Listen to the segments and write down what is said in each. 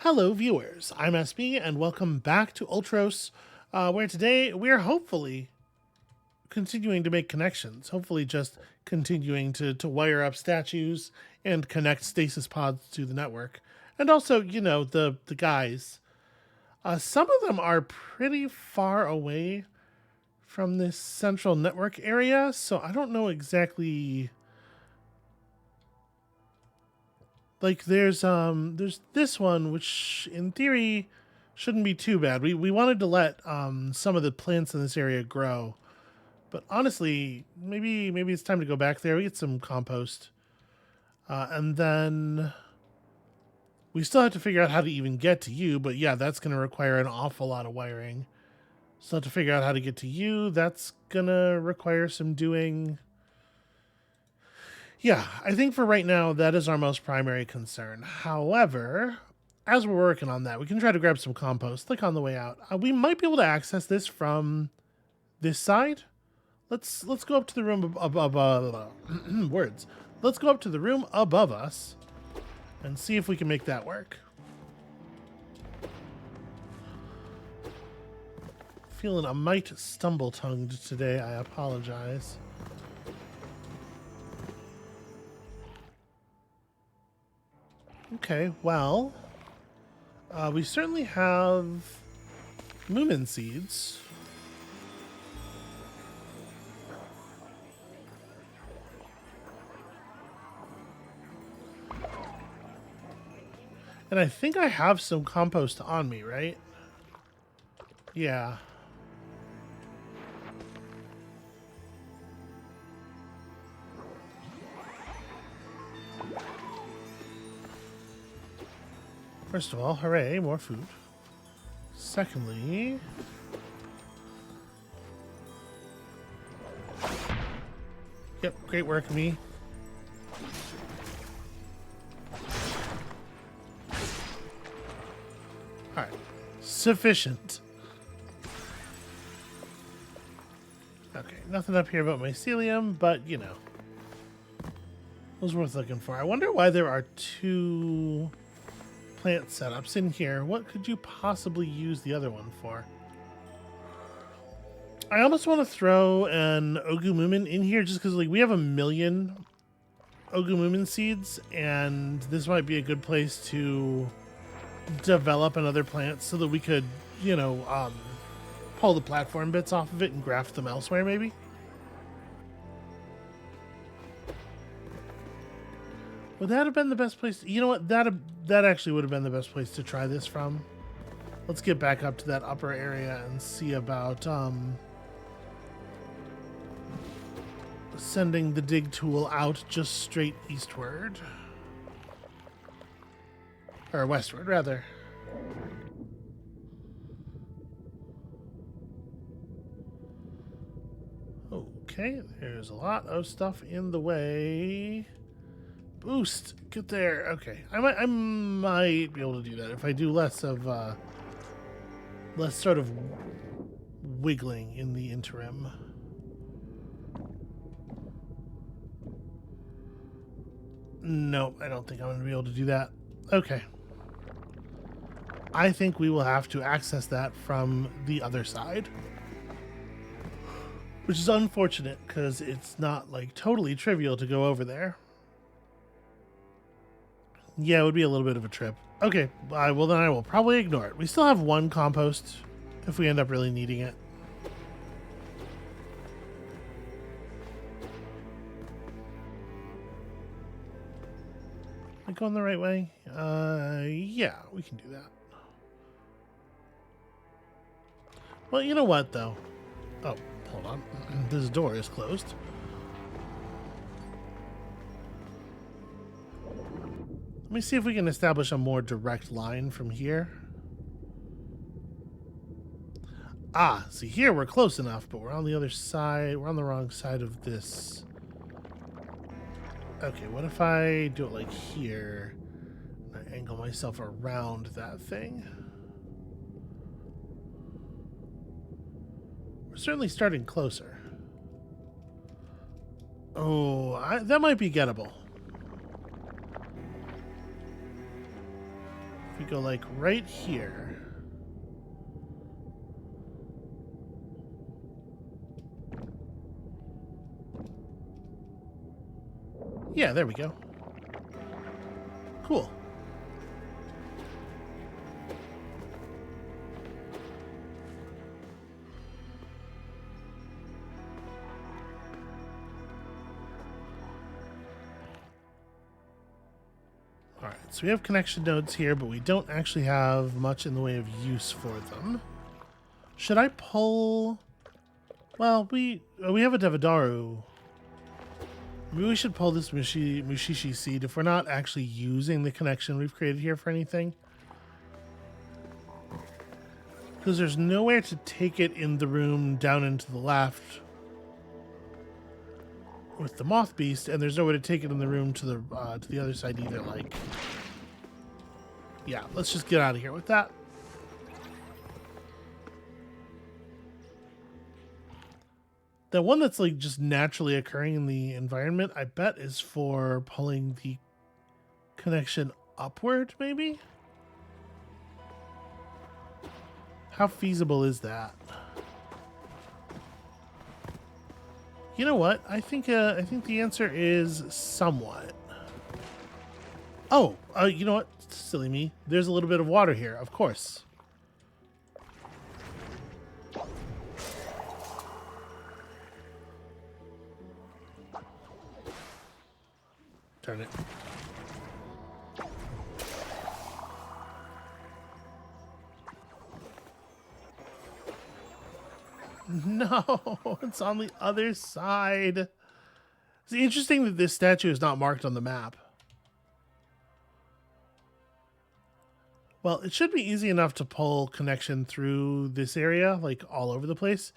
Hello, viewers. I'm SB, and welcome back to Ultros, where today we're hopefully continuing to make connections. Hopefully, just continuing to wire up statues and connect stasis pods to the network. And also, the guys. Some of them are pretty far away from this central network area, so I don't know exactly. Like there's this one which in theory shouldn't be too bad. We wanted to let some of the plants in this area grow. But honestly, maybe it's time to go back there. We get some compost. And then we still have to figure out how to even get to you, but yeah, that's going to require an awful lot of wiring. So to figure out how to get to you, that's going to require some doing. Yeah, I think for right now, that is our most primary concern. However, as we're working on that, we can try to grab some compost, like on the way out. We might be able to access this from this side. Let's go up to the room above. Words. Let's go up to the room above us and see if we can make that work. Feeling a mite stumble-tongued today. I apologize. Okay, well, we certainly have Moomin seeds. And I think I have some compost on me, right? Yeah. First of all, hooray, more food. Secondly... Yep, great work, me. Alright. Sufficient. Okay, nothing up here about mycelium, but, you know. It was worth looking for. I wonder why there are two plant setups in here. What could you possibly use the other one for? I almost want to throw an Ogumumin in here just because like we have 1,000,000 Ogumumin seeds, and this might be a good place to develop another plant so that we could, pull the platform bits off of it and graft them elsewhere, maybe. Would that have been the best place? You know what? That actually would have been the best place to try this from. Let's get back up to that upper area and see about sending the dig tool out just straight eastward. Or westward, rather. Okay, there's a lot of stuff in the way. Boost, get there. Okay, I might be able to do that if I do less sort of wiggling in the interim. No, I don't think I'm going to be able to do that. Okay. I think we will have to access that from the other side. Which is unfortunate because it's not like totally trivial to go over there. Yeah, it would be a little bit of a trip. Okay, well then I will probably ignore it. We still have one compost if we end up really needing it. Am I going the right way? Yeah, we can do that. Well, you know what, though? Oh, hold on. This door is closed. Let me see if we can establish a more direct line from here. Ah, see here we're close enough, but we're on the other side. We're on the wrong side of this. Okay, what if I do it like here? I angle myself around that thing. We're certainly starting closer. Oh, that might be gettable. we go like right here. Yeah, there we go. Cool. Alright, so we have connection nodes here, but we don't actually have much in the way of use for them. Should I pull... Well, we have a Devidaru. Maybe we should pull this Mushishi seed if we're not actually using the connection we've created here for anything. Because there's nowhere to take it in the room down into the left with the moth beast, and there's nowhere to take it in the room to the other side either. Like, yeah, let's just get out of here with that. The one that's like just naturally occurring in the environment, I bet, is for pulling the connection upward, maybe? How feasible is that? You know what? I think the answer is somewhat. Oh, you know what? Silly me. There's a little bit of water here, of course. Turn it. No, it's on the other side. It's interesting that this statue is not marked on the map. Well, it should be easy enough to pull connection through this area, like all over the place,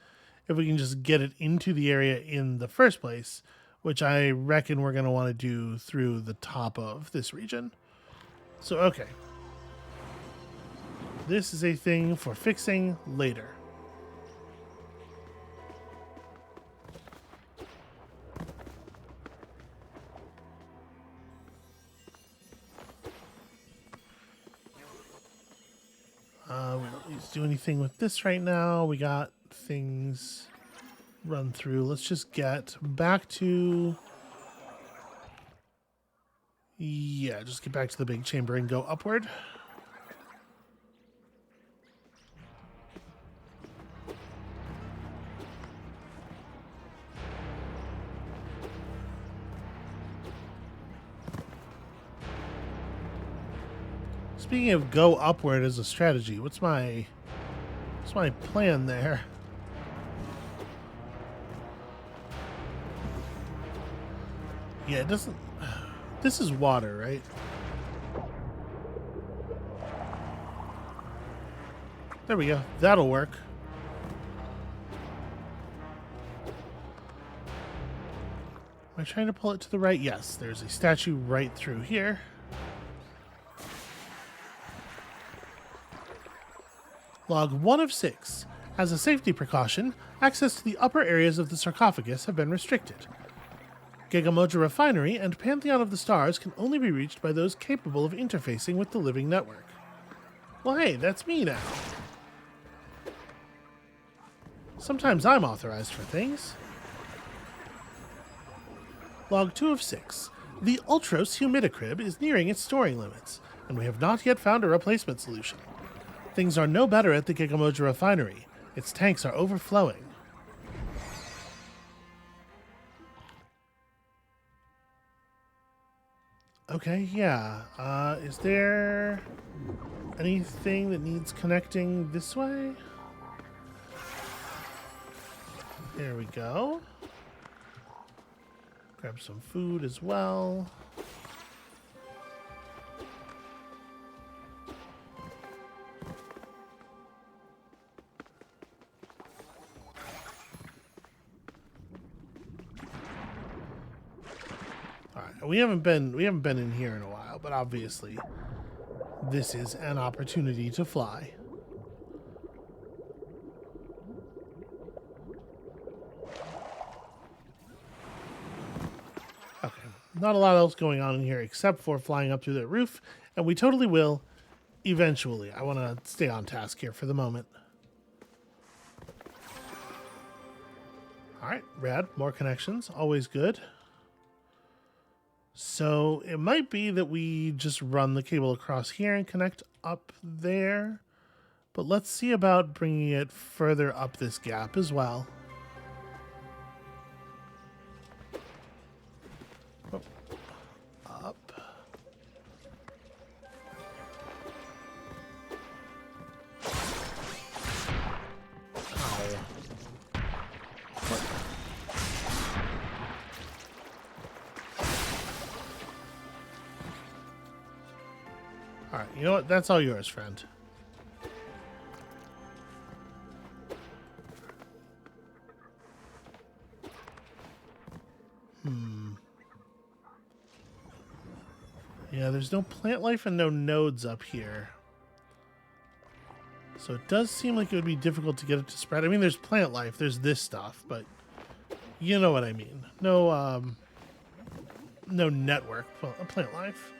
if we can just get it into the area in the first place, which I reckon we're going to want to do through the top of this region. So, okay. This is a thing for fixing later. We don't need to do anything with this right now. We got things run through. Let's just get back to... Yeah, just get back to the big chamber and go upward. Speaking of go upward as a strategy, what's my plan there? Yeah, it doesn't... This is water, right? There we go. That'll work. Am I trying to pull it to the right? Yes, there's a statue right through here. Log 1 of 6. As a safety precaution, access to the upper areas of the sarcophagus have been restricted. Gigamoja Refinery and Pantheon of the Stars can only be reached by those capable of interfacing with the living network. Well, hey, that's me now. Sometimes I'm authorized for things. Log 2 of 6. The Ultros humidicrib is nearing its storing limits, and we have not yet found a replacement solution. Things are no better at the Gigamoja Refinery. Its tanks are overflowing. Okay, yeah. Is there anything that needs connecting this way? There we go. Grab some food as well. We haven't been in here in a while, but obviously this is an opportunity to fly. Okay, not a lot else going on in here except for flying up through the roof, and we totally will eventually. I want to stay on task here for the moment. All right, rad. More connections. Always good. So it might be that we just run the cable across here and connect up there. But let's see about bringing it further up this gap as well. Oh, up. Ow. All right, you know what? That's all yours, friend. Yeah, there's no plant life and no nodes up here. So it does seem like it would be difficult to get it to spread. I mean, there's plant life, there's this stuff, but you know what I mean. No, no network plant life.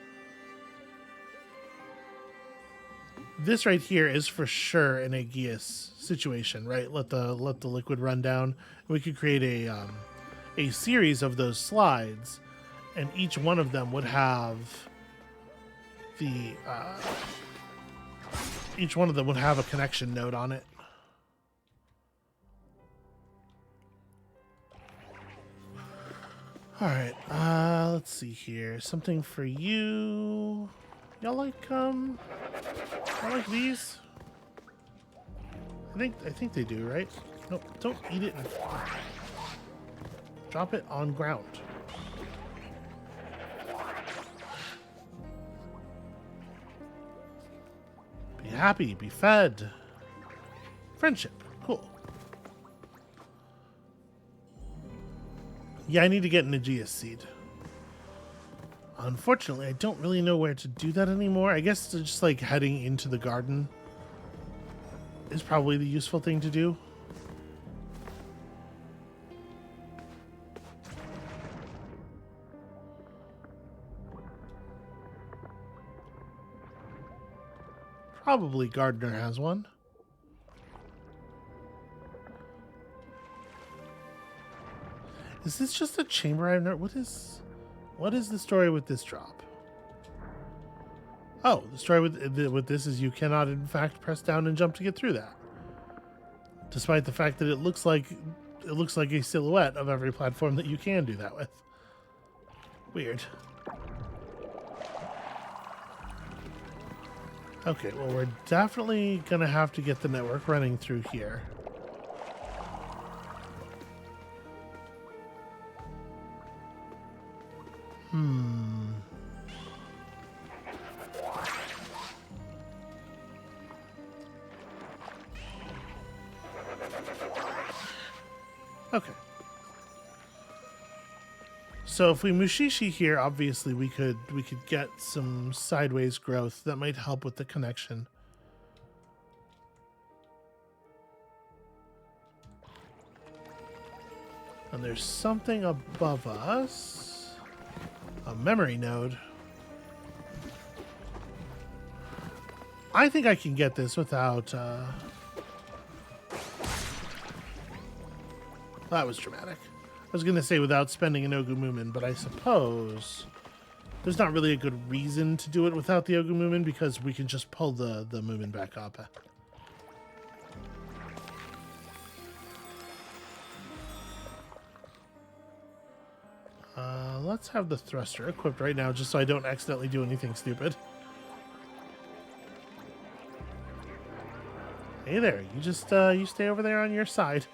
This right here is for sure an Aegeus situation, right? Let the liquid run down. We could create a series of those slides, and each one of them would have the each one of them would have a connection node on it. All right, let's see here. Something for you. Y'all like these? I think they do, right? Nope, don't eat it. Drop it on ground. Be happy, be fed. Friendship, cool. Yeah, I need to get an Aegeus seed. Unfortunately, I don't really know where to do that anymore. I guess just like heading into the garden is probably the useful thing to do. Probably Gardener has one. Is this just a chamber I've never... What is the story with this drop? Oh, the story with this is you cannot, in fact, press down and jump to get through that. Despite the fact that it looks like a silhouette of every platform that you can do that with. Weird. Okay, well, we're definitely gonna have to get the network running through here. Okay. So if we Mushishi here, obviously we could get some sideways growth that might help with the connection. And there's something above us. A memory node. I think I can get this without... That was dramatic. I was going to say without spending an Ogumumin, but I suppose there's not really a good reason to do it without the Ogumumin because we can just pull the Mumin back up. Let's have the thruster equipped right now just so I don't accidentally do anything stupid. Hey there, you just you stay over there on your side.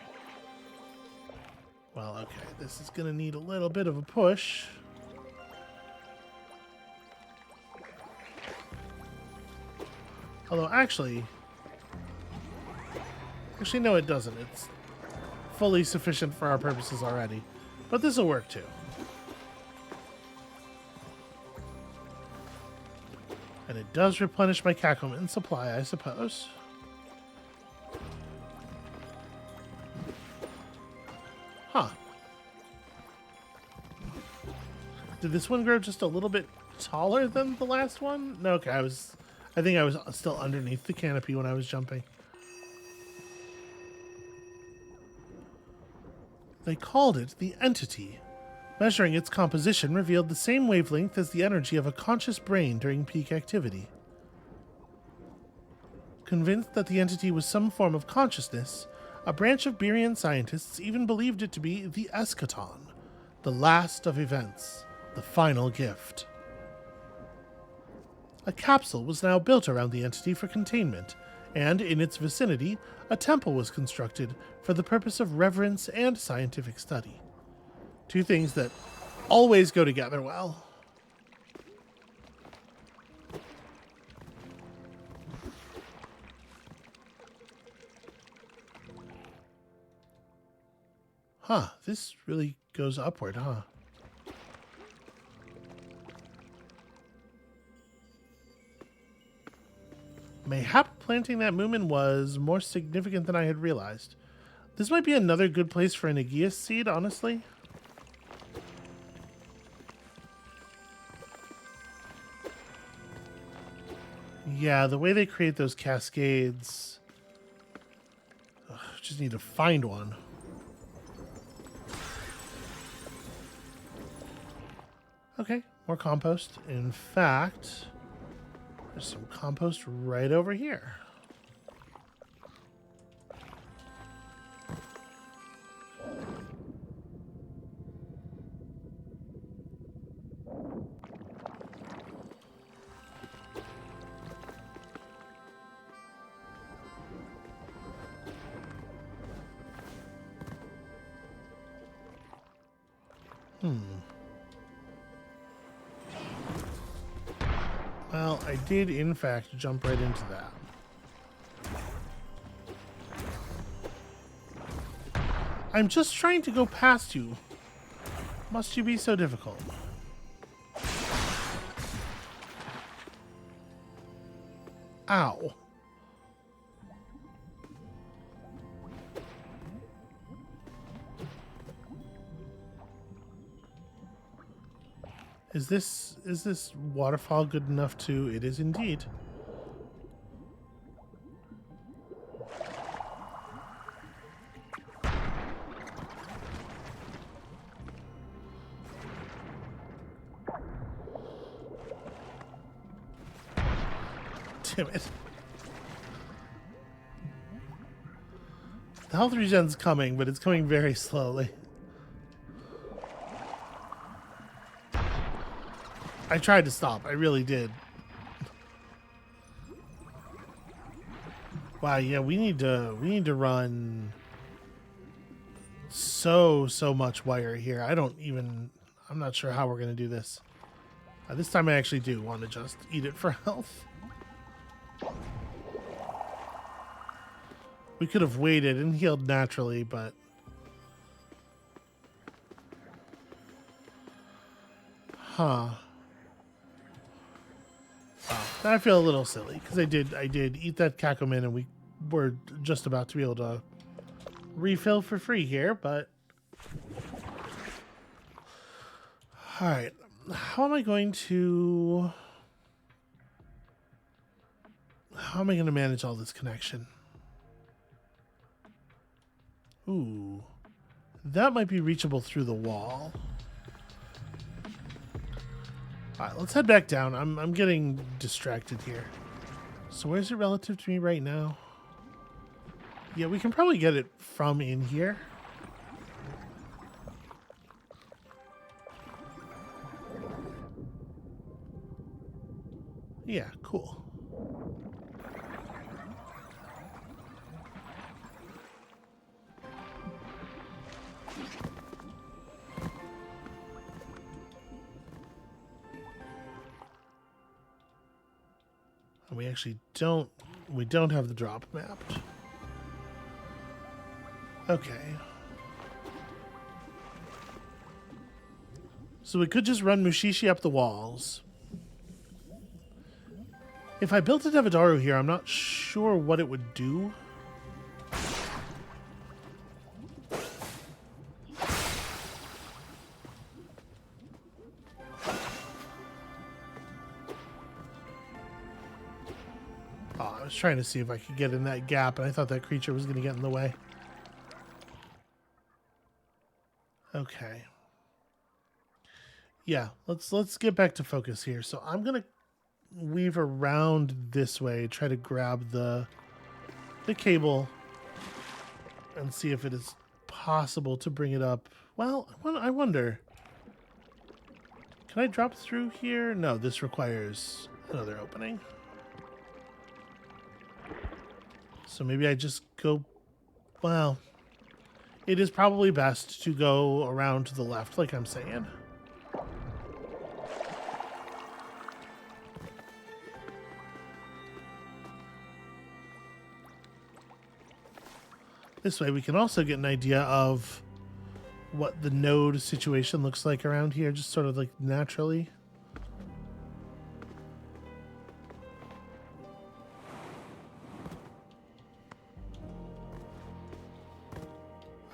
Well, okay, this is gonna need a little bit of a push. Although, actually, no, it doesn't. It's fully sufficient for our purposes already. But this will work too. And it does replenish my Kakomin supply, I suppose. Huh. Did this one grow just a little bit taller than the last one? No, okay, I was I think I was still underneath the canopy when I was jumping. They called it the entity. Measuring its composition revealed the same wavelength as the energy of a conscious brain during peak activity. Convinced that the entity was some form of consciousness, a branch of Berian scientists even believed it to be the eschaton, the last of events, the final gift. A capsule was now built around the entity for containment, and in its vicinity, a temple was constructed for the purpose of reverence and scientific study. Two things that always go together well. Huh, this really goes upward, huh? Mayhap planting that moomin was more significant than I had realized. This might be another good place for an Aegeus seed, honestly. Yeah, the way they create those cascades... Ugh, just need to find one. Okay, more compost. In fact, there's some compost right over here. Well, I did, in fact, jump right into that. I'm just trying to go past you. Must you be so difficult? Ow. Is this waterfall good enough to... It is indeed. Damn it. The health regen's coming, but it's coming very slowly. I tried to stop. I really did. Wow, yeah, we need to run so much wire here. I'm not sure how we're going to do this. This time I actually do want to just eat it for health. We could have waited and healed naturally, but... Huh. I feel a little silly because I did eat that Kakomin and we were just about to be able to refill for free here, but all right, how am I going to manage all this connection? Ooh, that might be reachable through the wall. All right, let's head back down. I'm getting distracted here. So where's it relative to me right now? Yeah, we can probably get it from in here. Yeah, cool. We actually don't have the drop mapped. Okay. So we could just run Mushishi up the walls. If I built a Devidaru here, I'm not sure what it would do. Oh, I was trying to see if I could get in that gap, and I thought that creature was going to get in the way. Okay. Yeah, let's get back to focus here. So I'm going to weave around this way, try to grab the cable and see if it is possible to bring it up. Well, I wonder. Can I drop through here? No, this requires another opening. So maybe I just go... Well, it is probably best to go around to the left, like I'm saying. This way we can also get an idea of what the node situation looks like around here, just sort of like naturally.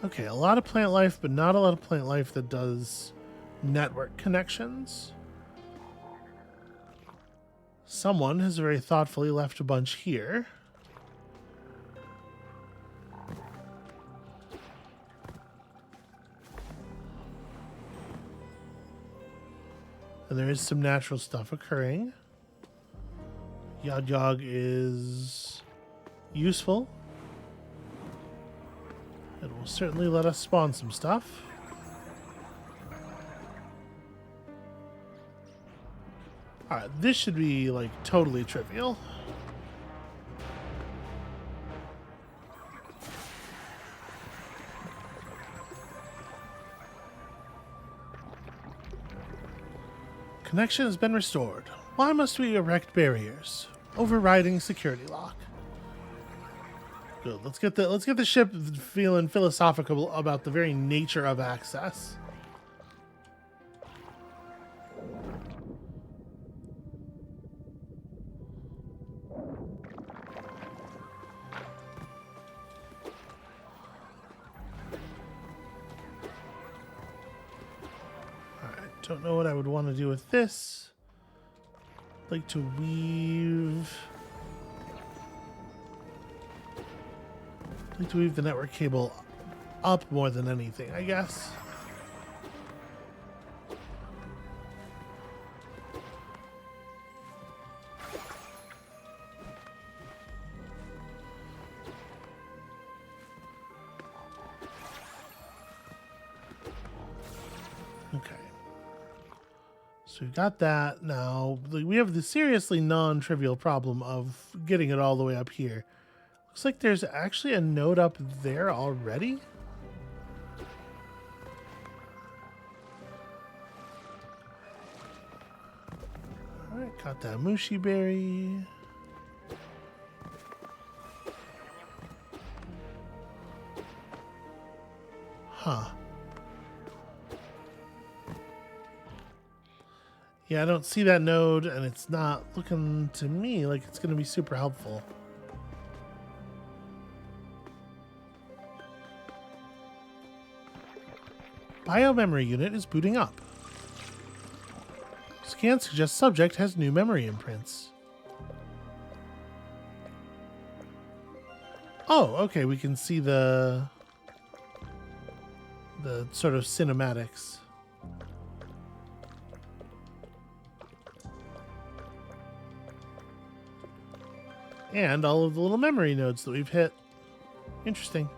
Okay, a lot of plant life, but not a lot of plant life that does network connections. Someone has very thoughtfully left a bunch here. And there is some natural stuff occurring. Yog Yog is useful. It will certainly let us spawn some stuff. Alright, this should be like totally trivial. Connection has been restored. Why must we erect barriers? Overriding security lock. Good. Let's get the ship feeling philosophical about the very nature of access. Don't know what I would want to do with this. I'd like to weave. I'd like to weave the network cable up more than anything, I guess. Okay. So we've got that. Now we have the seriously non-trivial problem of getting it all the way up here. Looks like there's actually a node up there already. All right, got that mushi berry. Huh. Yeah, I don't see that node, and it's not looking to me like it's going to be super helpful. Biomemory unit is booting up. Scan suggests subject has new memory imprints. Oh, okay, we can see the sort of cinematics. And all of the little memory nodes that we've hit. Interesting.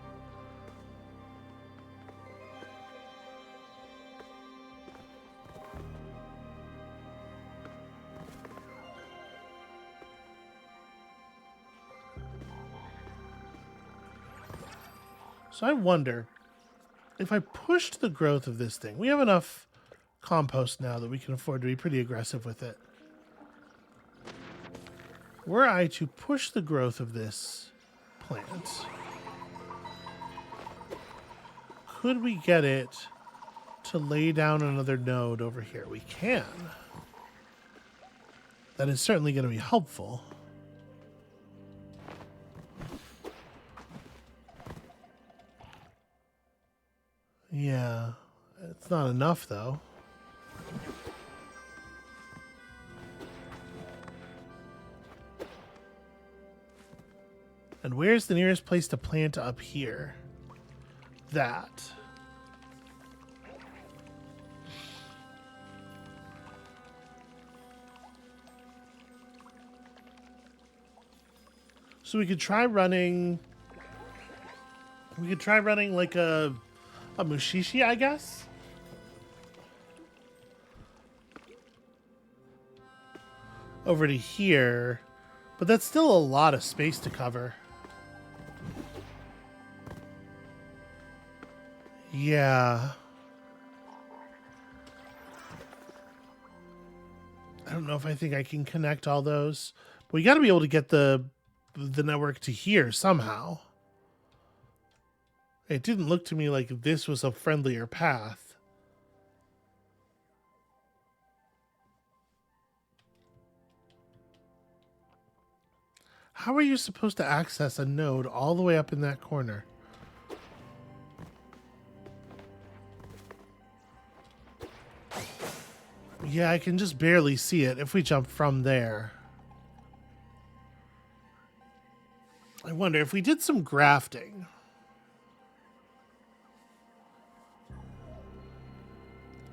So I wonder if I pushed the growth of this thing. We have enough compost now that we can afford to be pretty aggressive with it. Were I to push the growth of this plant, could we get it to lay down another node over here? We can. That is certainly going to be helpful. Yeah, it's not enough though. And where's the nearest place to plant up here? That. So we could try running... We could try running like a mushishi, I guess? Over to here. But that's still a lot of space to cover. Yeah. I don't know if I think I can connect all those. But we got to be able to get the network to here somehow. It didn't look to me like this was a friendlier path. How are you supposed to access a node all the way up in that corner? Yeah, I can just barely see it if we jump from there. I wonder if we did some grafting.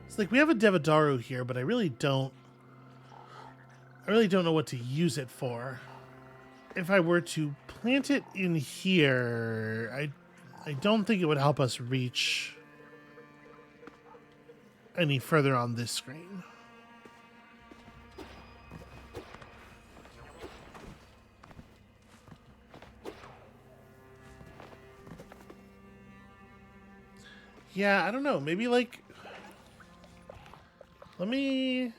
It's like we have a Devodaru here, but I really don't know what to use it for. If I were to plant it in here, I don't think it would help us reach any further on this screen. Yeah, I don't know. Maybe like... Let me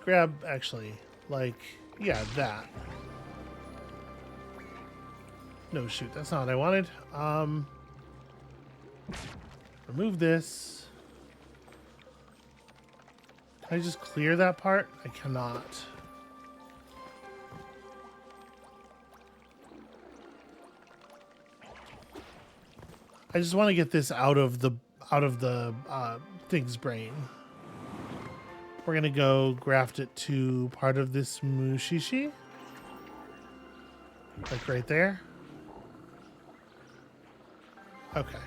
grab, actually, like, yeah, that. No, shoot, that's not what I wanted. Remove this. Can I just clear that part? I cannot. I just want to get this out of the thing's brain. We're gonna go graft it to part of this mushishi, like right there. Okay.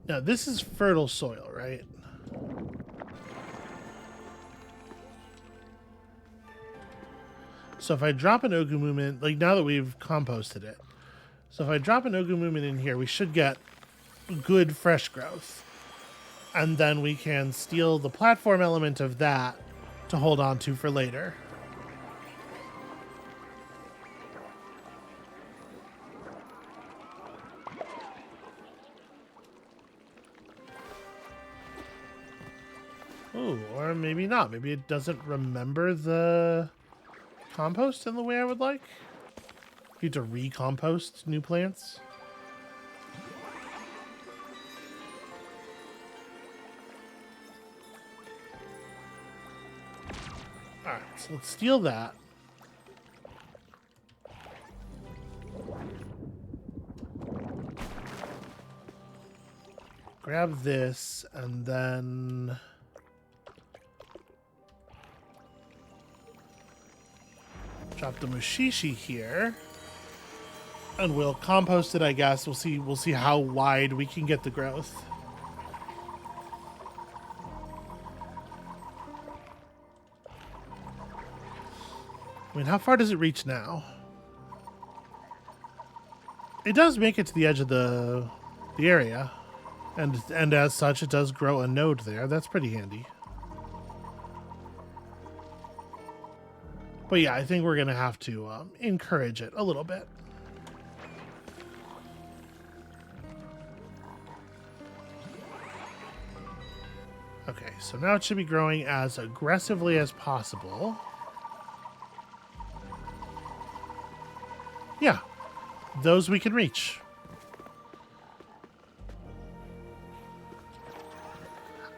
Now, this is fertile soil, right? So if I drop an Ogumumin, like now that we've composted it, so if I drop an Ogumumin in here, we should get good fresh growth. And then we can steal the platform element of that to hold on to for later. Oh, or maybe not. Maybe it doesn't remember the compost in the way I would like. You need to recompost new plants. Alright, so let's steal that. Grab this, and then... drop the mushishi here, and we'll compost it, I guess. We'll see how wide we can get the growth. I mean, how far does it reach now? It does make it to the edge of the area, and as such, it does grow a node there. That's pretty handy. But yeah, I think we're going to have to encourage it a little bit. Okay, so now it should be growing as aggressively as possible. Yeah, those we can reach.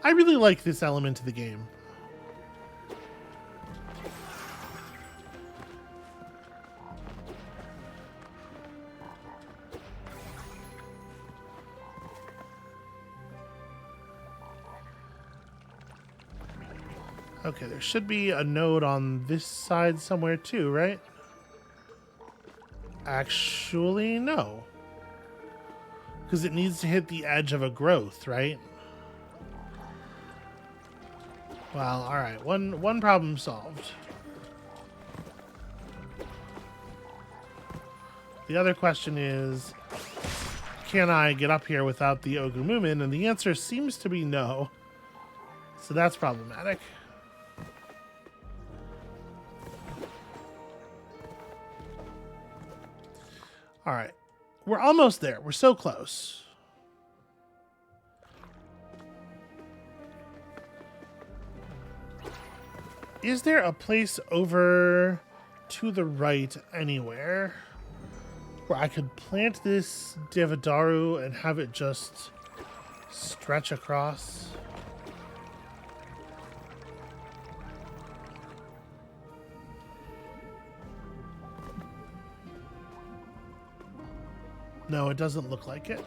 I really like this element of the game. Okay, there should be a node on this side somewhere too, right? Actually, no. Because it needs to hit the edge of a growth, right? Well, alright. One problem solved. The other question is, can I get up here without the Ogumumin? And the answer seems to be no. So that's problematic. Alright. We're almost there. We're so close. Is there a place over to the right anywhere where I could plant this Devadaru and have it just stretch across? No, it doesn't look like it.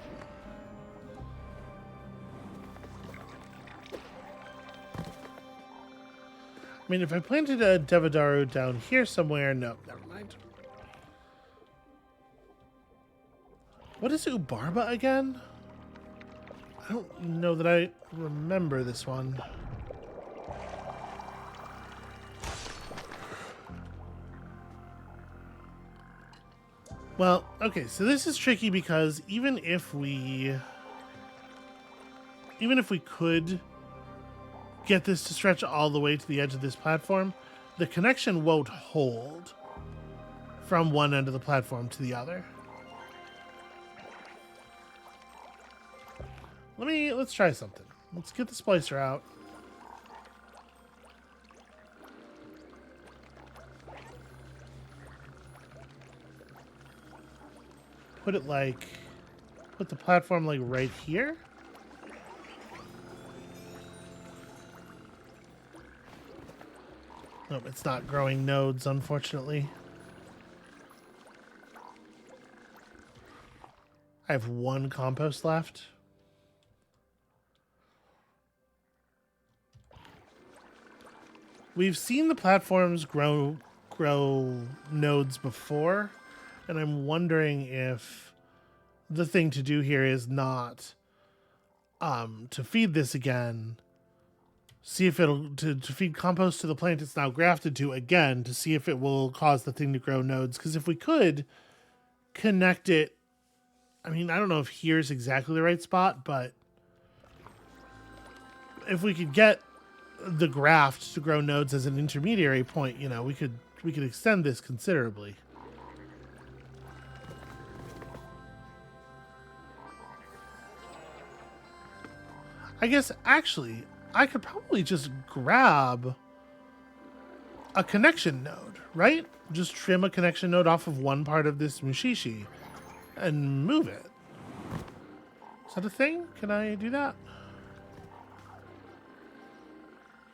I mean, if I planted a Devadaru down here somewhere, no, never mind. What is Ubarba again? I don't know that I remember this one. Well, okay, so this is tricky because even if we could get this to stretch all the way to the edge of this platform, the connection won't hold from one end of the platform to the other. Let's try something. Let's get the splicer out. Put the platform like right here. Nope, it's not growing nodes, unfortunately. I have one compost left. We've seen the platforms grow nodes before, and I'm wondering if the thing to do here is not to feed this again. See if it'll to feed compost to the plant it's now grafted to again to see if it will cause the thing to grow nodes. Because if we could connect it, I mean, I don't know if here's exactly the right spot, but if we could get the graft to grow nodes as an intermediary point, you know, we could extend this considerably. I guess actually I could probably just grab a connection node, right? Just trim a connection node off of one part of this Mushishi and move it. Is that a thing? Can I do that?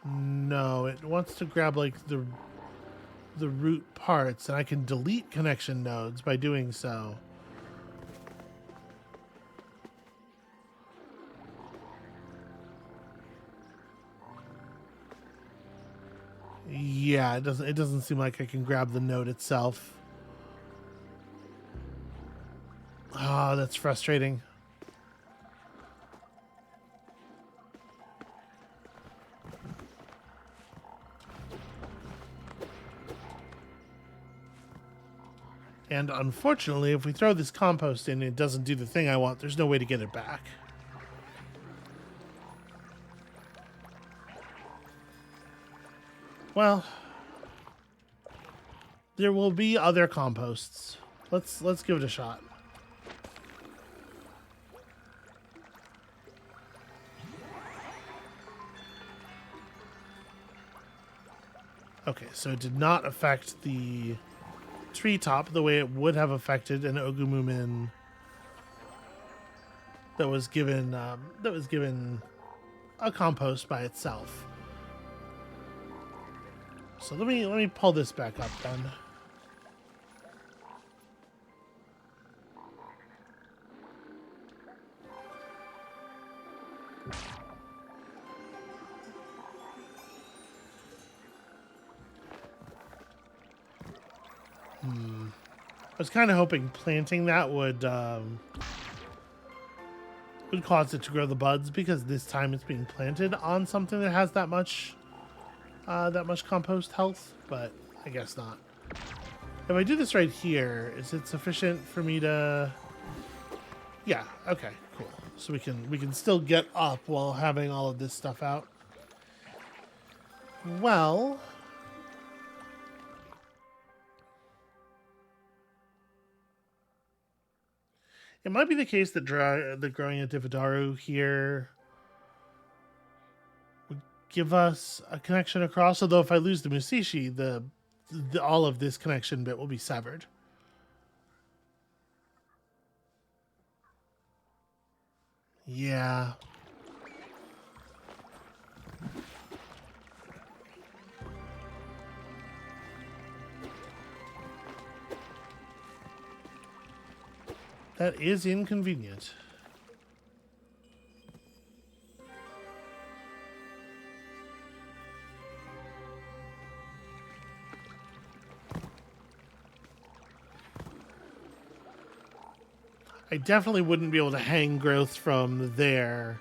No, it wants to grab like the root parts, and I can delete connection nodes by doing so. Yeah, it doesn't seem like I can grab the node itself. Ah, oh, that's frustrating. And unfortunately, if we throw this compost in and it doesn't do the thing I want, there's no way to get it back. Well, there will be other composts. Let's give it a shot. Okay, so it did not affect the treetop the way it would have affected an Ogumumin that was given a compost by itself. So let me pull this back up then. I was kind of hoping planting that would cause it to grow the buds, because this time it's being planted on something that has that much compost health, but I guess not. If I do this right here, is it sufficient for me to... Yeah, okay, cool. So we can still get up while having all of this stuff out. Well... It might be the case that the growing a Dividaru here would give us a connection across, although if I lose the Musishi, the all of this connection bit will be severed. Yeah. That is inconvenient. I definitely wouldn't be able to hang growth from there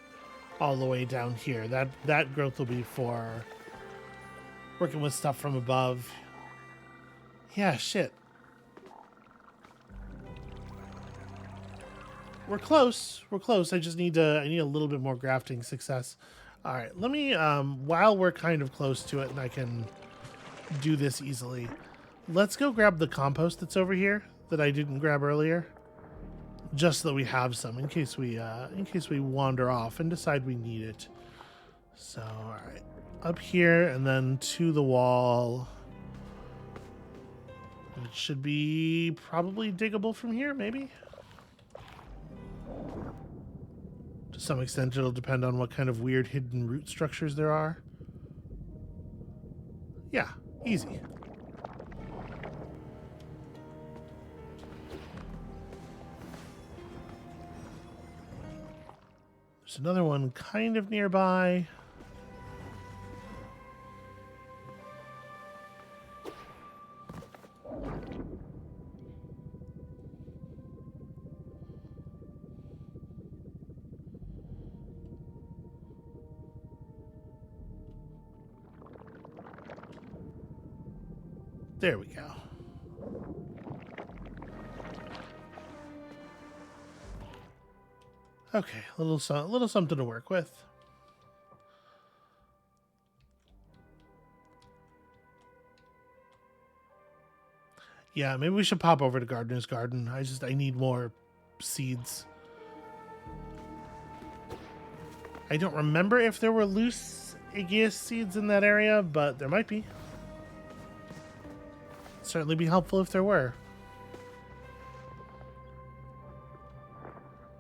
all the way down here. That growth will be for working with stuff from above. Yeah, shit. We're close. We're close. I need a little bit more grafting success. All right, let me while we're kind of close to it and I can do this easily. Let's go grab the compost that's over here that I didn't grab earlier, just so that we have some in case we wander off and decide we need it. So, all right, up here and then to the wall. It should be probably diggable from here, maybe. To some extent, it'll depend on what kind of weird hidden root structures there are. Yeah, easy. There's another one kind of nearby. There we go. Okay, a little something to work with. Yeah, maybe we should pop over to Gardener's Garden. I need more seeds. I don't remember if there were loose Aegeus seeds in that area, but there might be. Certainly be helpful if there were. I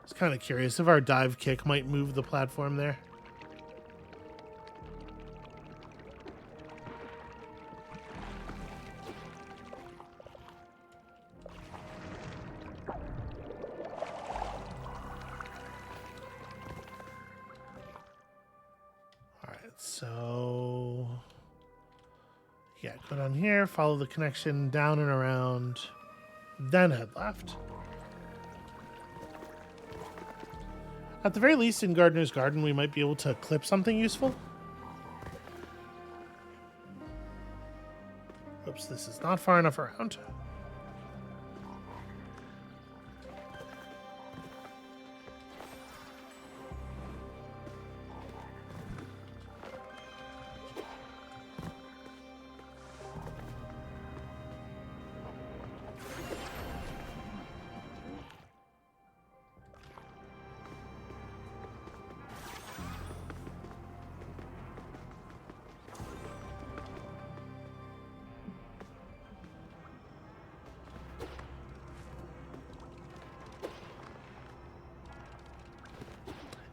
was kind of curious if our dive kick might move the platform there. So, yeah, go down here, follow the connection down and around, then head left. At the very least, in Gardener's Garden, we might be able to clip something useful. Oops, this is not far enough around.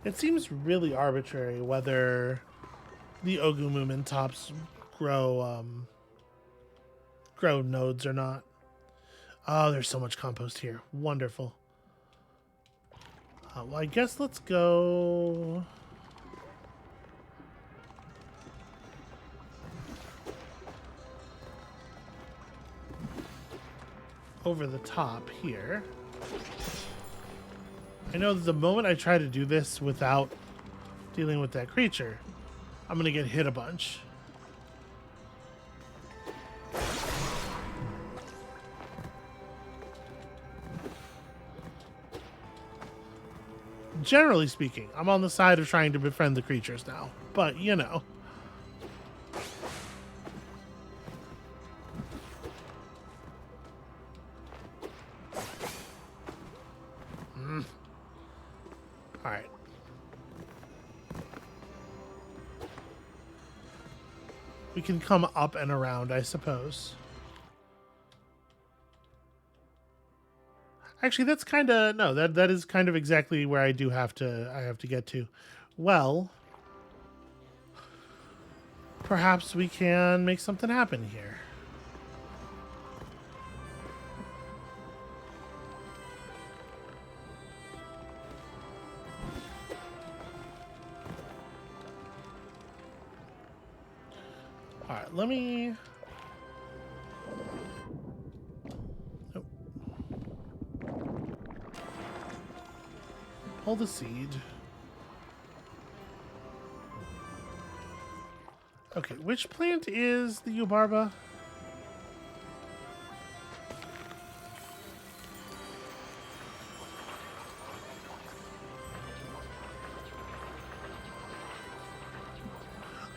It seems really arbitrary whether the Ogumumin tops grow nodes or not. Oh, there's so much compost here. Wonderful. Well, I guess let's go... over the top here. I know that the moment I try to do this without dealing with that creature, I'm gonna get hit a bunch. Generally speaking, I'm on the side of trying to befriend the creatures now, but you know. All right. We can come up and around, I suppose. Actually, that's kind of no. That is kind of exactly where I have to get to. Well, perhaps we can make something happen here. All right, let me... Nope. Pull the seed. Okay, which plant is the eubarba?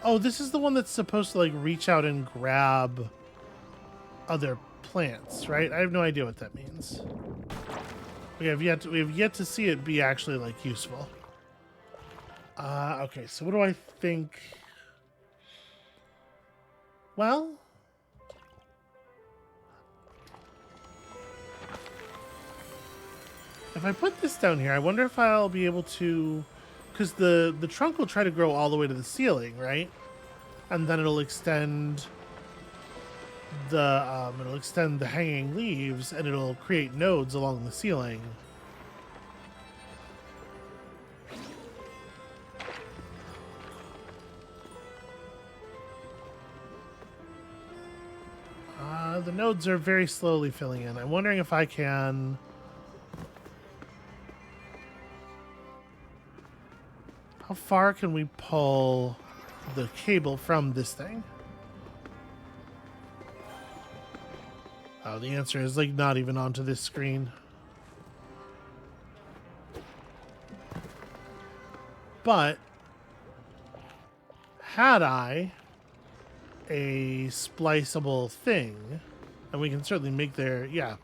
Oh, this is the one that's supposed to like reach out and grab other plants, right? I have no idea what that means. We have yet to see it be actually like useful. Okay, so what do I think? Well, if I put this down here, I wonder if I'll be able to, because the trunk will try to grow all the way to the ceiling, right? And then it'll extend the hanging leaves, and it'll create nodes along the ceiling. The nodes are very slowly filling in. I'm wondering if I can... How far can we pull the cable from this thing? Oh, the answer is like not even onto this screen. But had I a spliceable thing, and we can certainly make their... Yeah.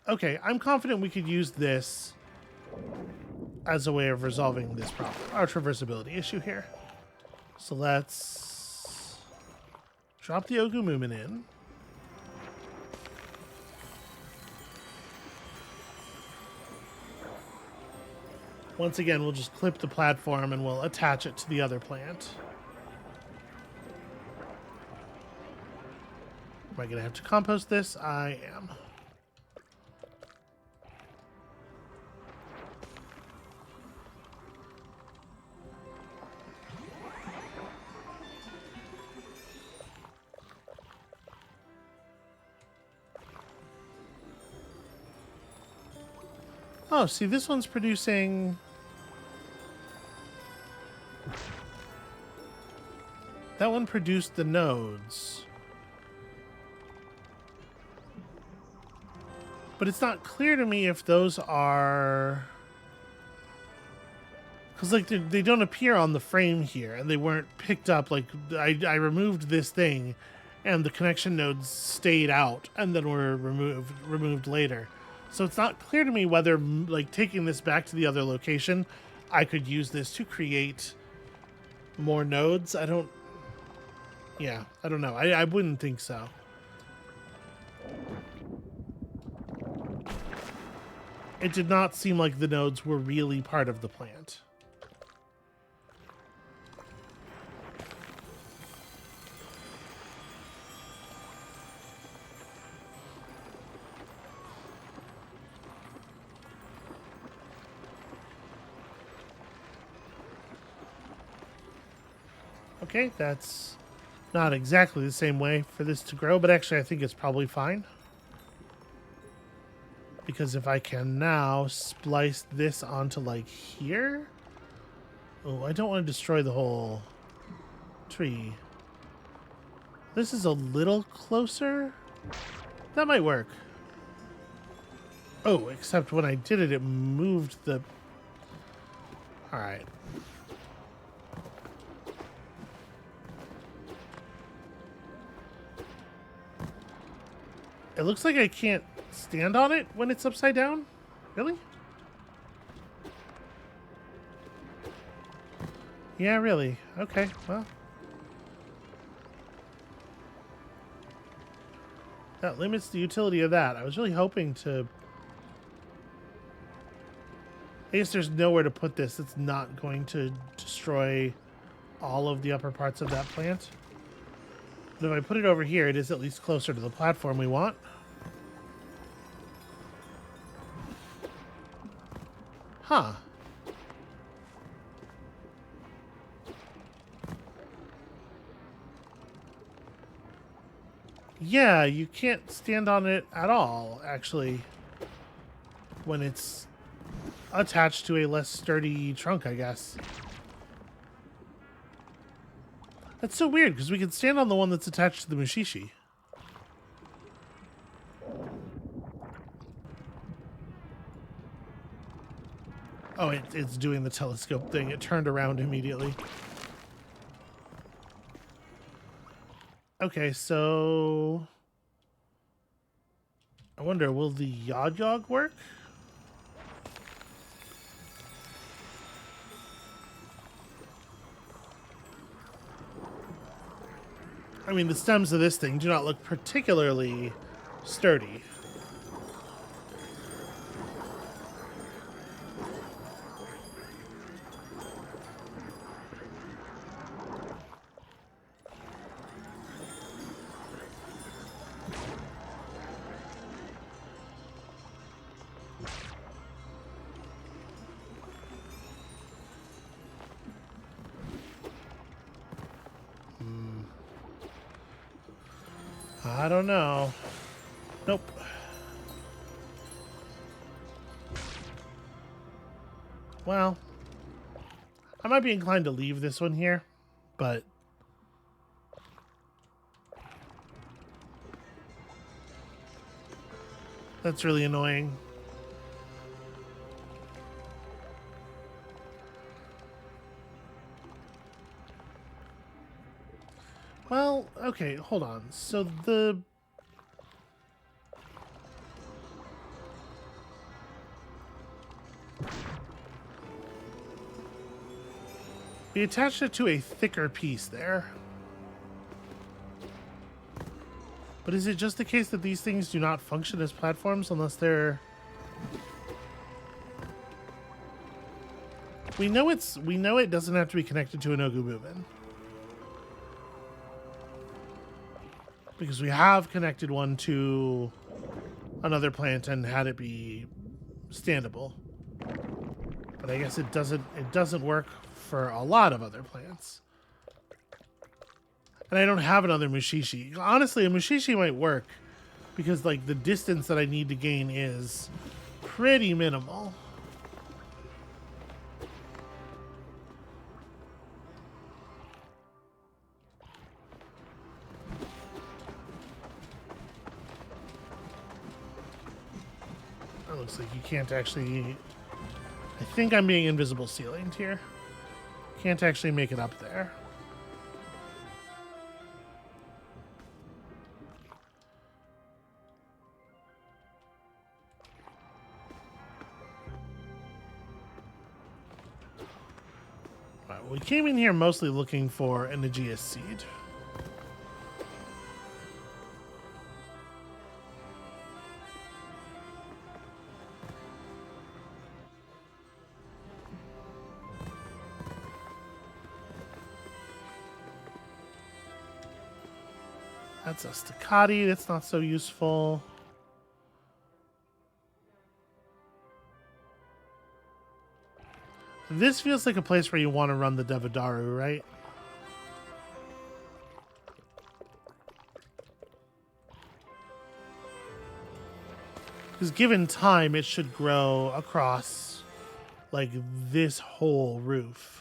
Okay, I'm confident we could use this as a way of resolving this problem, our traversability issue here. So let's drop the Ogumumin in. Once again, we'll just clip the platform and we'll attach it to the other plant. Am I going to have to compost this? I am. Oh, see, this one's producing... That one produced the nodes. But it's not clear to me if those are... Because, like, they don't appear on the frame here, and they weren't picked up. Like, I removed this thing, and the connection nodes stayed out, and then were removed later. So it's not clear to me whether, like, taking this back to the other location, I could use this to create more nodes. I don't know. I wouldn't think so. It did not seem like the nodes were really part of the plant. Okay, that's not exactly the same way for this to grow, but actually I think it's probably fine. Because if I can now splice this onto like here. Oh, I don't want to destroy the whole tree. This is a little closer. That might work. Oh, except when I did it, it moved the... Alright. It looks like I can't stand on it when it's upside down. Really? Yeah, really. Okay, well. That limits the utility of that. I was really hoping to... I guess there's nowhere to put this. It's not going to destroy all of the upper parts of that plant. But if I put it over here, it is at least closer to the platform we want. Huh. Yeah, you can't stand on it at all, actually, when it's attached to a less sturdy trunk, I guess. That's so weird, because we can stand on the one that's attached to the Mushishi. Oh, it's doing the telescope thing. It turned around immediately. Okay, so... I wonder, will the Yog work? I mean, the stems of this thing do not look particularly sturdy. I don't know. Nope. Well, I might be inclined to leave this one here, but that's really annoying. Well, okay, hold on. So we attached it to a thicker piece there. But is it just the case that these things do not function as platforms unless they're... We know it doesn't have to be connected to an Ogumumin. Because we have connected one to another plant and had it be standable. But I guess it doesn't work for a lot of other plants. And I don't have another Mushishi. Honestly, a Mushishi might work because like the distance that I need to gain is pretty minimal. That looks like you can't actually... I think I'm being invisible ceilinged here. Can't actually make it up there. Right, we came in here mostly looking for an Aegeus seed. That's a Staccati. That's not so useful. This feels like a place where you want to run the Devodaru, right? Because given time, it should grow across like this whole roof.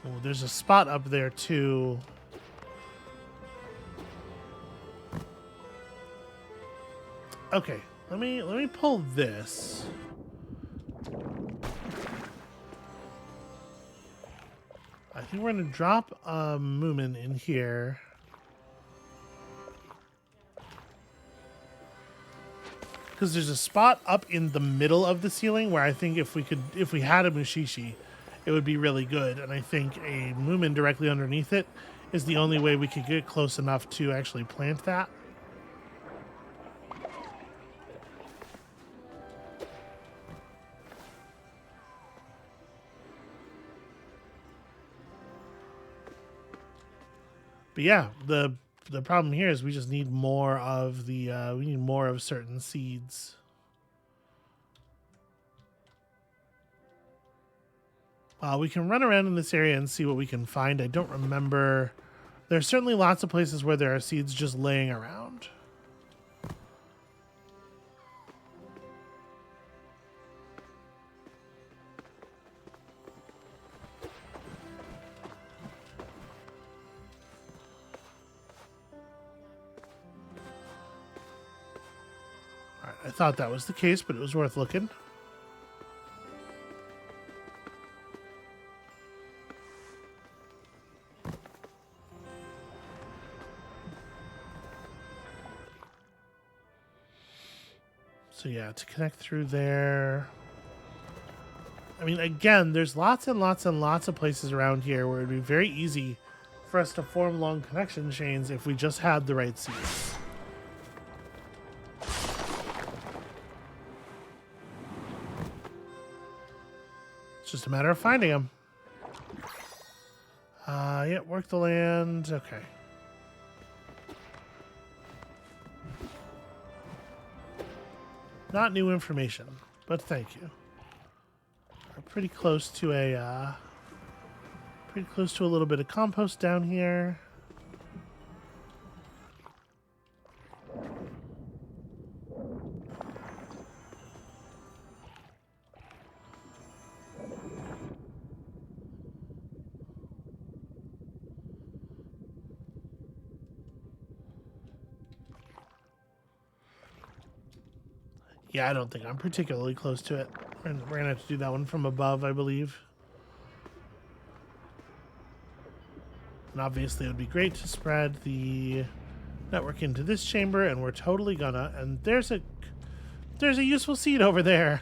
Oh, there's a spot up there too. Okay, let me pull this. I think we're gonna drop a Moomin in here. Because there's a spot up in the middle of the ceiling where I think if we had a Mushishi, it would be really good. And I think a Moomin directly underneath it is the only way we could get close enough to actually plant that. But yeah, the problem here is we just need more of the we need more of certain seeds. We can run around in this area and see what we can find. I don't remember. There's certainly lots of places where there are seeds just laying around. I thought that was the case, but it was worth looking. So yeah, to connect through there. I mean, again, there's lots and lots and lots of places around here where it'd be very easy for us to form long connection chains if we just had the right seeds. It's just a matter of finding them. Yeah, work the land. Okay. Not new information, but thank you. We're pretty close to a little bit of compost down here. Yeah, I don't think I'm particularly close to it. We're gonna have to do that one from above, I believe. And obviously it would be great to spread the network into this chamber, and we're totally gonna. And there's a useful seed over there.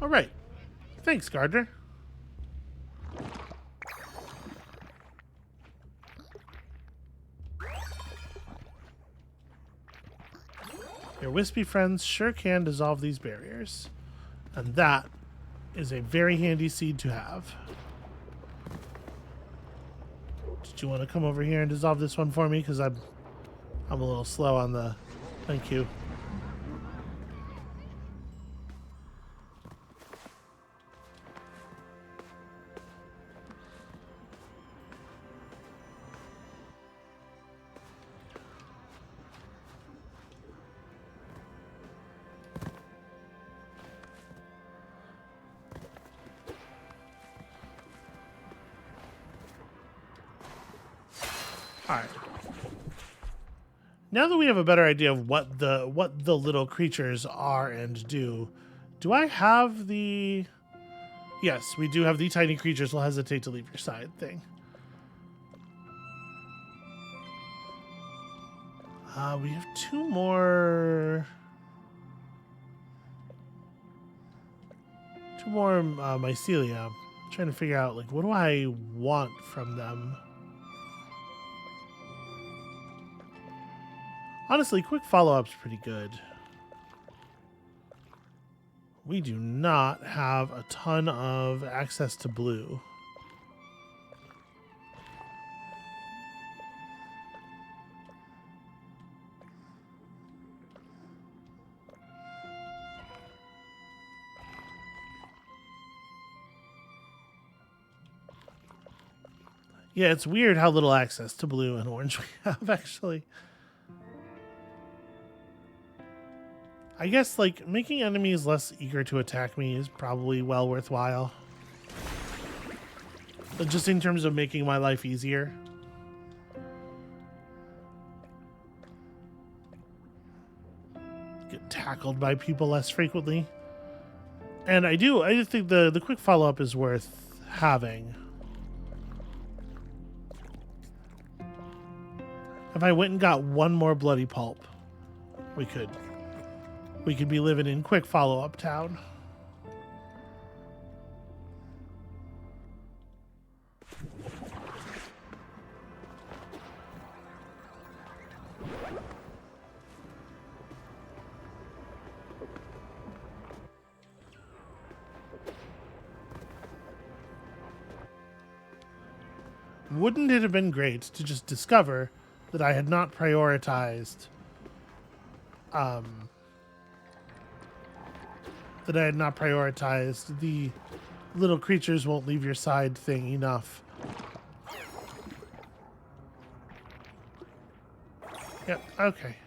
All right. Thanks, Gardner. Your wispy friends sure can dissolve these barriers. And that is a very handy seed to have. Did you want to come over here and dissolve this one for me? Because I'm a little slow on the... Thank you. All right. Now that we have a better idea of what the little creatures are and do I have the... Yes, we do have the tiny creatures will hesitate to leave your side thing. We have two more mycelia. I'm trying to figure out, like, what do I want from them? Honestly, quick follow-up's pretty good. We do not have a ton of access to blue. Yeah, it's weird how little access to blue and orange we have, actually. I guess, like, making enemies less eager to attack me is probably well worthwhile. But just in terms of making my life easier. Get tackled by people less frequently. And I do think the quick follow-up is worth having. If I went and got one more bloody pulp, we could be living in quick follow-up town. Wouldn't it have been great to just discover that I had not prioritized the little creatures won't leave your side thing enough. Yep, okay.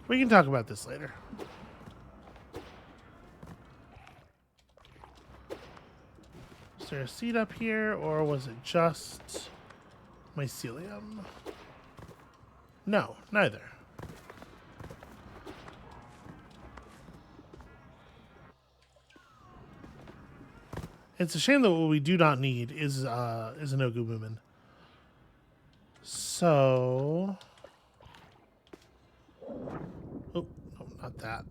We can talk about this later. Is there a seed up here, or was it just mycelium? No, neither. It's a shame that what we do not need is an Ogubumin. So, oh, no, not that.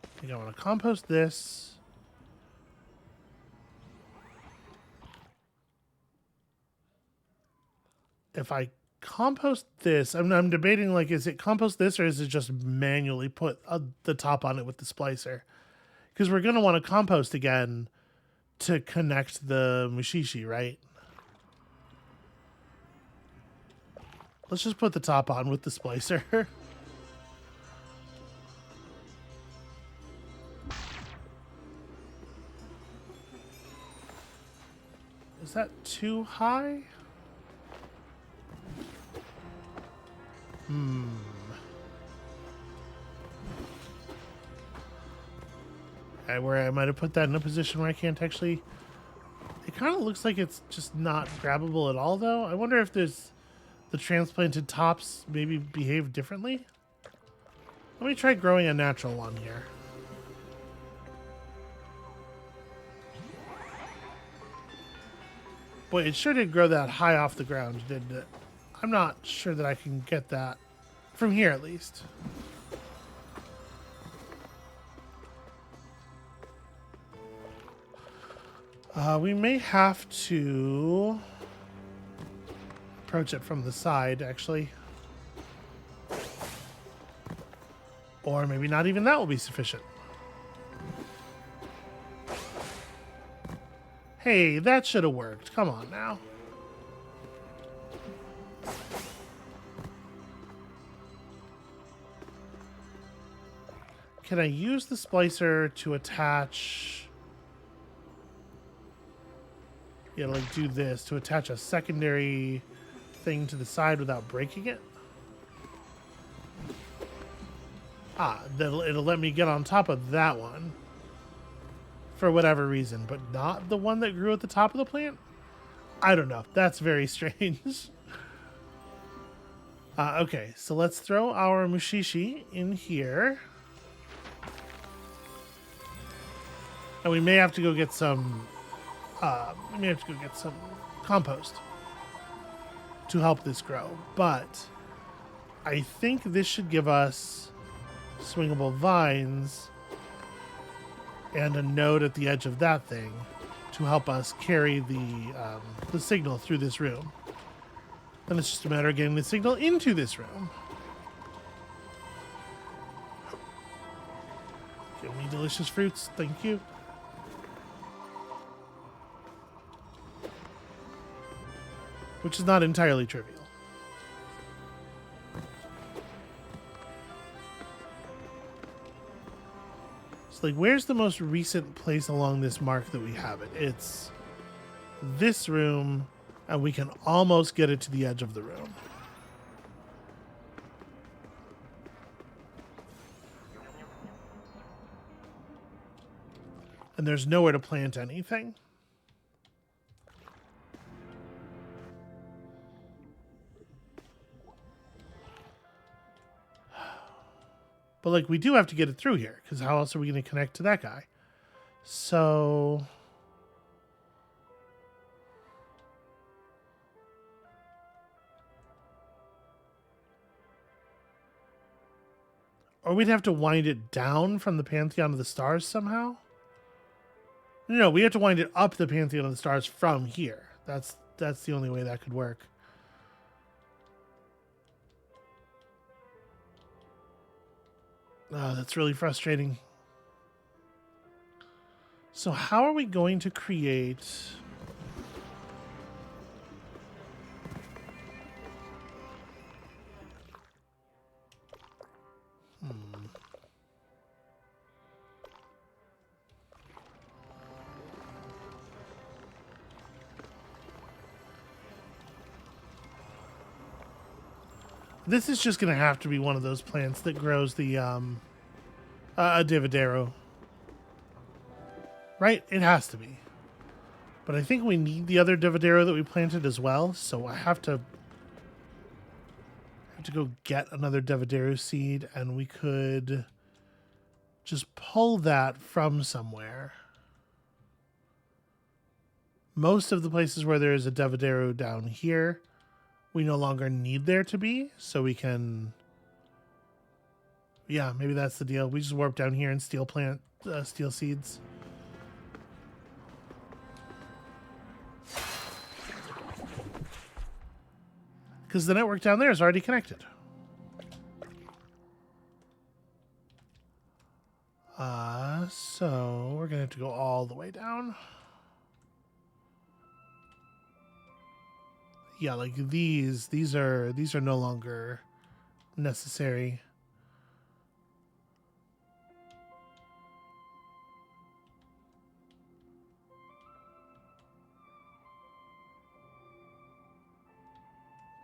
I think I want to compost this. If I compost this, I'm debating, like, is it compost this or is it just manually put the top on it with the splicer? Because we're going to want to compost again to connect the mushishi, right? Let's just put the top on with the splicer. Is that too high? Where I might have put that in a position where I can't actually... It kind of looks like it's just not grabbable at all, though. I wonder if there's... The transplanted tops maybe behave differently? Let me try growing a natural one here. Boy, it sure did grow that high off the ground, didn't it? I'm not sure that I can get that from here, at least. We may have to approach it from the side, actually. Or maybe not even that will be sufficient. Hey, that should have worked. Come on now. Can I use the splicer to attach... Yeah, like do this to attach a secondary thing to the side without breaking it? Ah, it'll let me get on top of that one for whatever reason, but not the one that grew at the top of the plant? I don't know. That's very strange. Okay, so let's throw our mushishi in here. And we may have to go get some... compost to help this grow, but I think this should give us swingable vines and a node at the edge of that thing to help us carry the signal through this room. Then it's just a matter of getting the signal into this room. Give me delicious fruits. Thank you. Which is not entirely trivial. So, like, where's the most recent place along this mark that we have it? It's this room, and we can almost get it to the edge of the room. And there's nowhere to plant anything. But, like, we do have to get it through here, because how else are we going to connect to that guy? So... or we'd have to wind it down from the Pantheon of the Stars somehow? No, we have to wind it up the Pantheon of the Stars from here. That's the only way that could work. Oh, that's really frustrating. So how are we going to create... This is just going to have to be one of those plants that grows the, a Dividero. Right? It has to be. But I think we need the other Dividero that we planted as well, so I have to go get another Dividero seed, and we could just pull that from somewhere. Most of the places where there is a Dividero down here, we no longer need there to be, so we can... yeah, maybe that's the deal. We just warp down here and steal seeds. Because the network down there is already connected. So we're going to have to go all the way down. Yeah, like these are no longer necessary.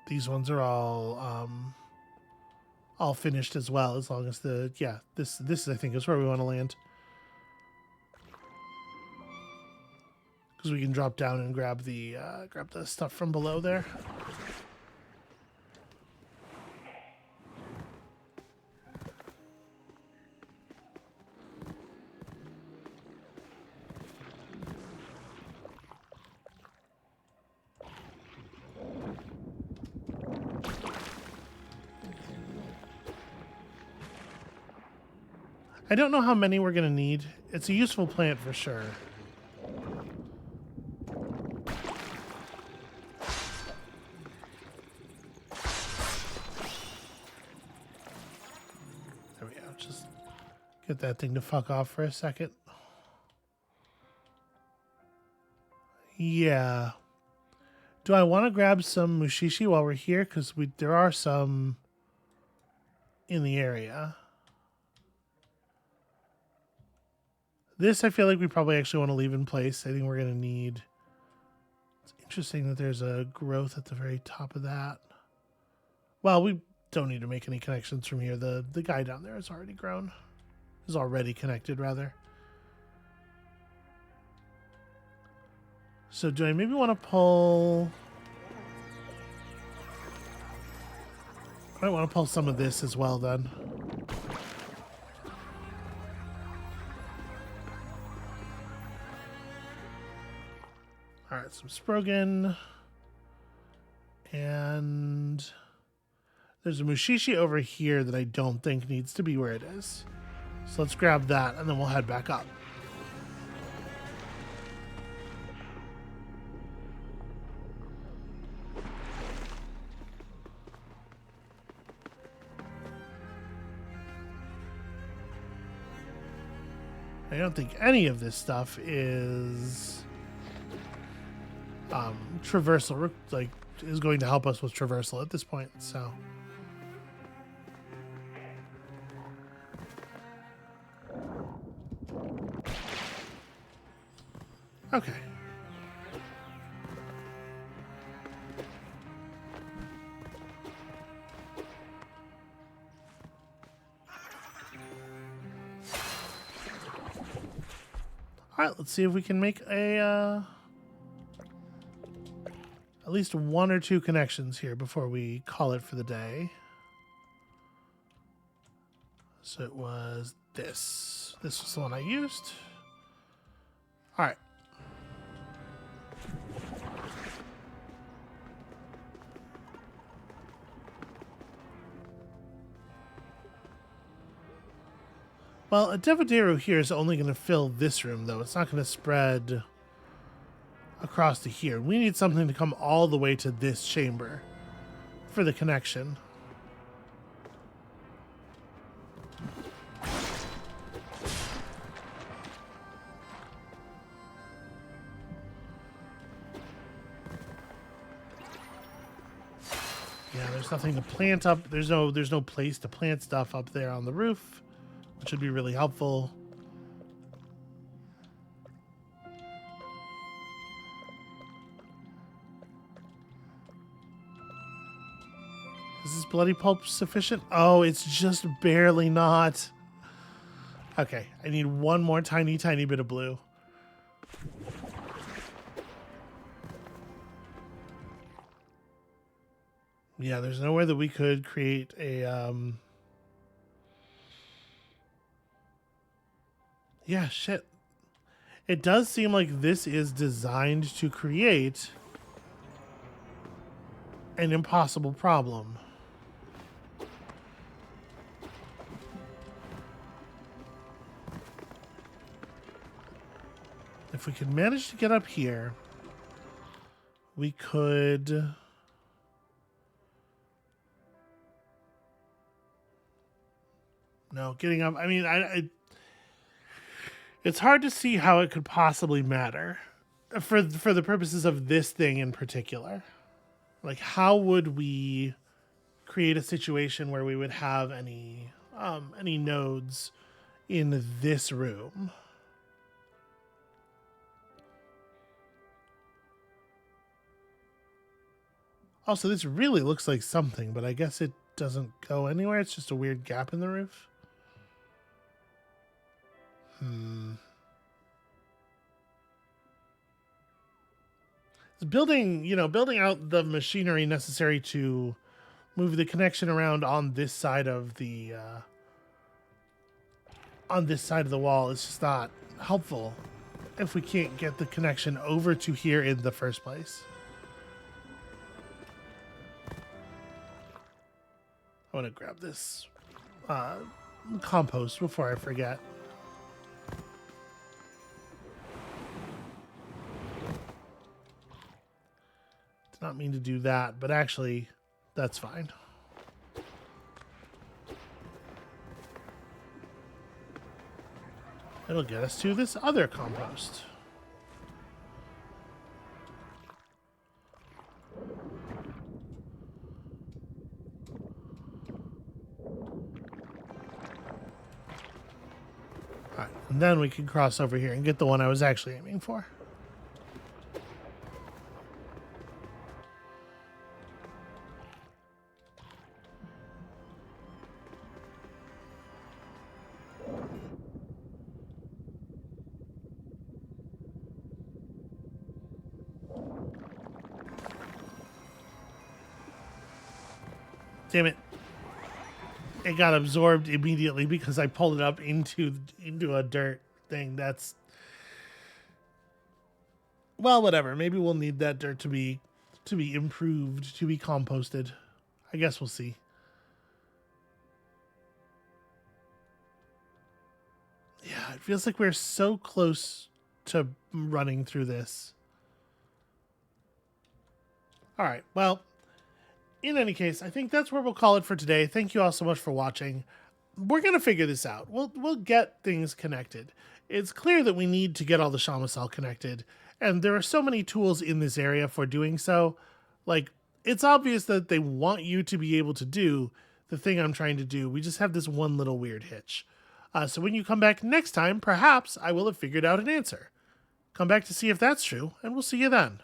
These ones are all finished as well, as long as the this I think is where we want to land. Because we can drop down and grab the stuff from below there. I don't know how many we're going to need. It's a useful plant for sure. There we go. Just get that thing to fuck off for a second. Yeah. Do I want to grab some mushishi while we're here? Because there are some in the area. This, I feel like we probably actually want to leave in place. I think we're going to need... It's interesting that there's a growth at the very top of that. Well, we don't need to make any connections from here. The guy down there is already grown. Is already connected, rather. So do I maybe want to pull... I might want to pull some of this as well, then. Alright, some Sprogan. And there's a Mushishi over here that I don't think needs to be where it is. So let's grab that, and then we'll head back up. I don't think any of this stuff is traversal, like, is going to help us with traversal at this point, so. Okay. All right, let's see if we can make a at least one or two connections here before we call it for the day. So it was this. This was the one I used. All right. Well, a Devaderu here is only going to fill this room, though. It's not going to spread across to here. We need something to come all the way to this chamber for the connection. Yeah, there's nothing to plant up. There's no place to plant stuff up there on the roof, which would be really helpful. Is this bloody pulp sufficient? Oh, it's just barely not. Okay, I need one more tiny bit of blue. Yeah, there's nowhere that we could create a yeah, shit. It does seem like this is designed to create an impossible problem. If we could manage to get up here, we could... No, getting up... I mean, it's hard to see how it could possibly matter for the purposes of this thing in particular. Like, how would we create a situation where we would have any nodes in this room? Also, this really looks like something, but I guess it doesn't go anywhere. It's just a weird gap in the roof. Building out the machinery necessary to move the connection around on this side of the wall is just not helpful if we can't get the connection over to here in the first place. I want to grab this compost before I forget. Did not mean to do that, but actually, that's fine. It'll get us to this other compost. Alright, and then we can cross over here and get the one I was actually aiming for. Damn it. It got absorbed immediately because I pulled it up into a dirt thing. That's... Well, whatever. Maybe we'll need that dirt to be improved, to be composted. I guess we'll see. Yeah, it feels like we're so close to running through this. All right, well... In any case, I think that's where we'll call it for today. Thank you all so much for watching. We're going to figure this out. We'll get things connected. It's clear that we need to get all the Shamasal connected, and there are so many tools in this area for doing so. Like, it's obvious that they want you to be able to do the thing I'm trying to do. We just have this one little weird hitch. So when you come back next time, perhaps I will have figured out an answer. Come back to see if that's true, and we'll see you then.